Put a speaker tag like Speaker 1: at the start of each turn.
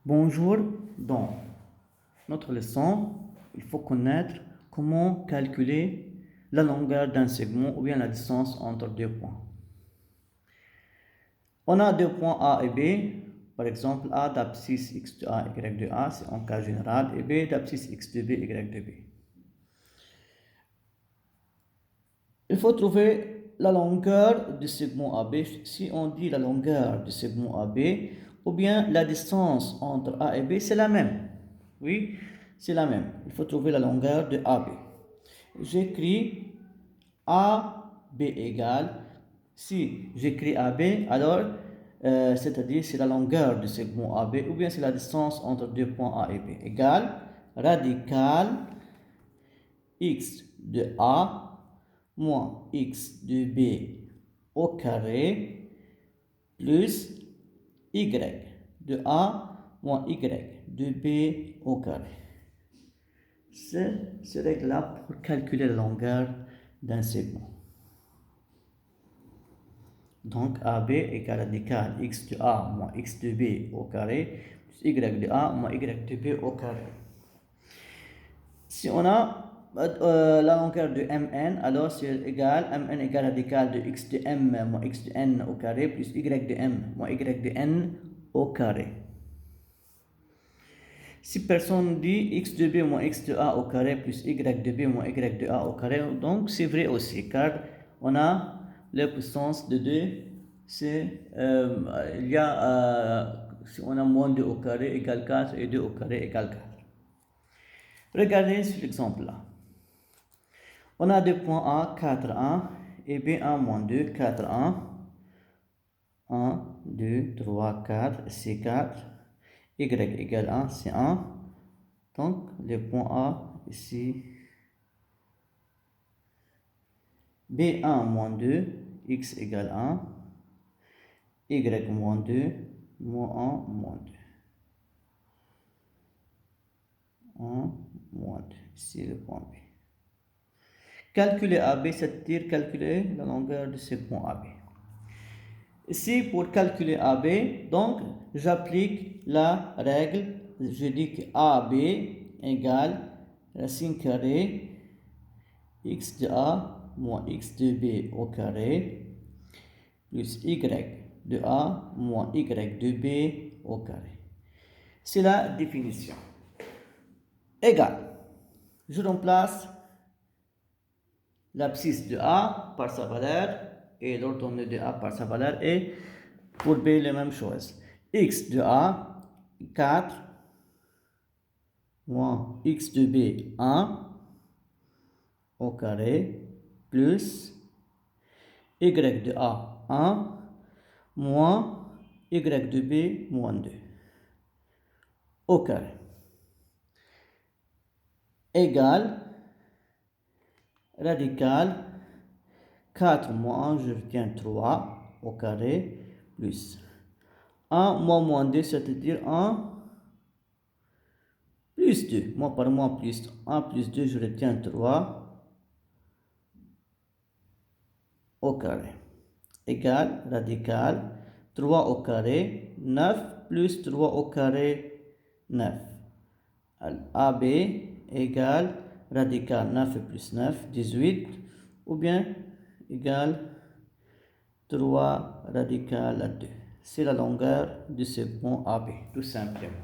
Speaker 1: Bonjour, dans notre leçon, il faut connaître comment calculer la longueur d'un segment ou bien la distance entre deux points. On a deux points A et B, par exemple A d'abscisse x de A, y de A, c'est en cas général, et B d'abscisse x de B, y de B. Il faut trouver la longueur du segment AB. Si on dit la longueur du segment AB, ou bien la distance entre A et B, c'est la même. Oui, c'est la même. Il faut trouver la longueur de AB. J'écris AB égale, si j'écris AB, alors, c'est-à-dire c'est la longueur du segment AB, ou bien c'est la distance entre deux points A et B, égale radical x de A moins x de B au carré plus y de A moins y de B au carré. C'est ce règle-là pour calculer la longueur d'un segment. Donc AB égale radical x de A moins x de B au carré plus y de A moins y de B au carré. Si on a la longueur de mn, alors c'est égal, mn égale radical de x de m moins x de n au carré plus y de m moins y de n au carré. Si personne dit x de b moins x de a au carré plus y de b moins y de a au carré, donc c'est vrai aussi, car on a la puissance de 2, il y a, si on a moins 2 au carré égale 4 et 2 au carré égale 4. Regardez cet exemple-là. On a deux points A, 4, 1 et B1 moins 2, 4, 1. 1, 2, 3, 4, c'est 4. Y égale 1, c'est 1. Donc, le point A ici. B1 moins 2, x égale 1. Y moins 2, moins 1, moins 2. 1, moins 2. Ici le point B. Calculer AB, c'est-à-dire calculer la longueur de ce point AB. Ici, pour calculer AB, donc, j'applique la règle. Je dis que AB égale racine carrée x de A moins x de B au carré plus y de A moins y de B au carré. C'est la définition. Égal. Je remplace l'abscisse de A par sa valeur et l'ordonnée de A par sa valeur, et pour B la même chose. X de A 4 moins x de B 1 au carré plus y de A 1 moins y de B moins 2 au carré égale radical 4 moins 1, je retiens 3 au carré plus 1 moins 2, c'est-à-dire 1 plus 2. Moins par moins plus 1 plus 2, je retiens 3 au carré égale radical 3 au carré, 9 plus 3 au carré, 9. AB égale radical 9 plus 9, 18, ou bien égale 3 radical à 2. C'est la longueur de ce point AB, tout simplement.